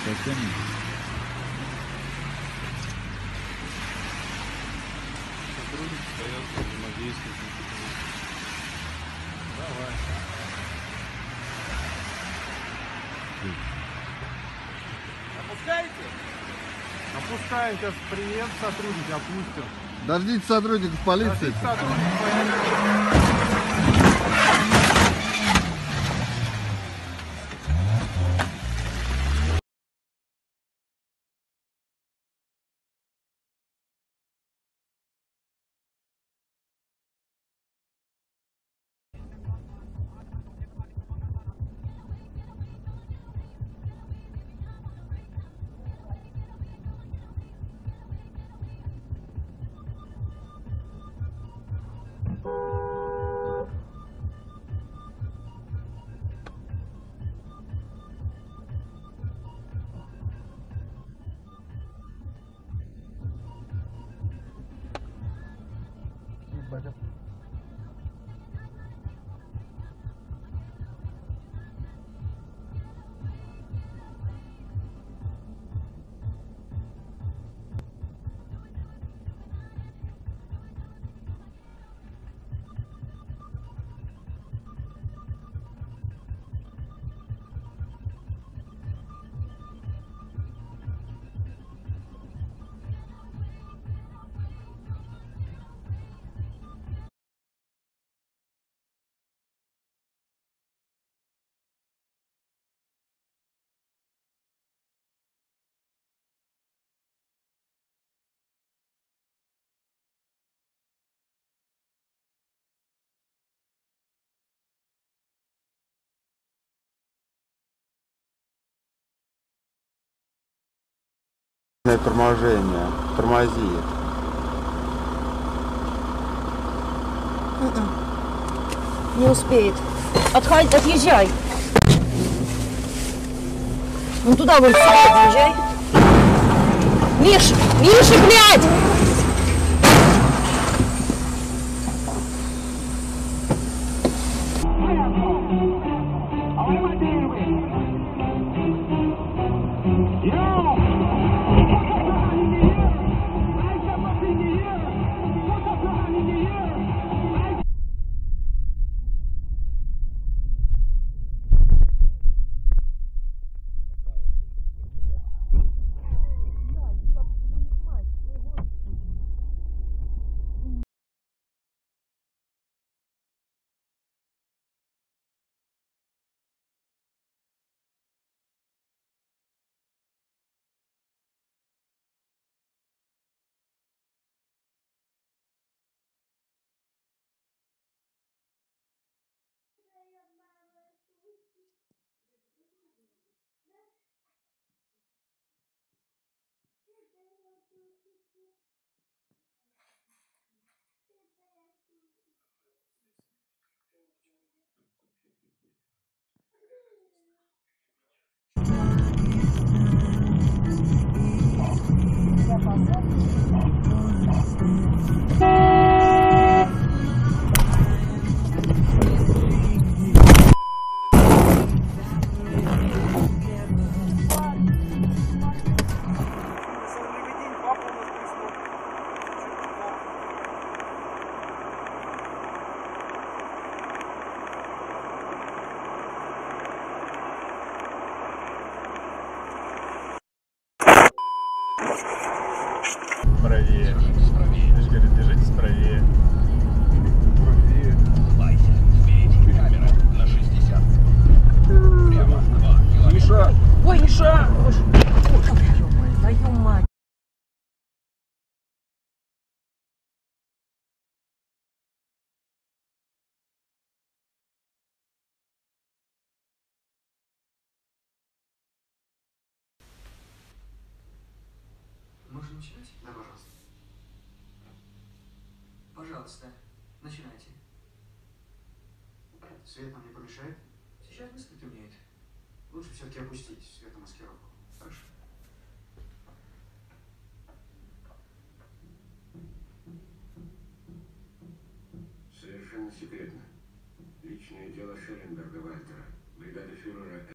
потянем. Сотрудник остается взаимодействовать. Давай. Опускаете? Опускаем. Сейчас приедет сотрудник, опустим. Дождитесь сотрудников полиции. Дождитесь сотрудников полиции. Торможение. Тормози. Не успеет. Отъезжай. Вон туда вон подъезжай. Миша, блядь! Правее. Миш говорит, держитесь правее. Правее. Камера на 60. Прямо 2 километра. Миша! Ой, Миша! Твою мать! Можно начинать? Да, пожалуйста. Пожалуйста, начинайте. Свет нам не помешает? Сейчас быстро темнеет. Лучше все-таки опустить светомаскировку. Хорошо. Совершенно секретно. Личное дело Шелленберга Вальтера, бригада фюрера.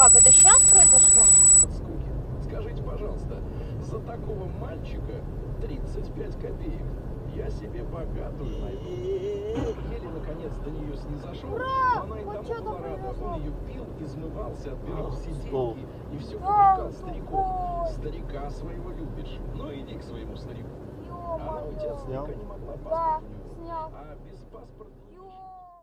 как, это сейчас произошло? От скуки. Скажите, пожалуйста, за такого мальчика 35 копеек. Я себе богатую найду. Еле наконец до нее снизошел, но она и тому была рада. Он ее пил, измывался, отбирал все деньги и все попрекал стариков. Старика своего любишь. Ну иди к своему старику. Она у тебя старика не могла, паспорт у него. А без паспорта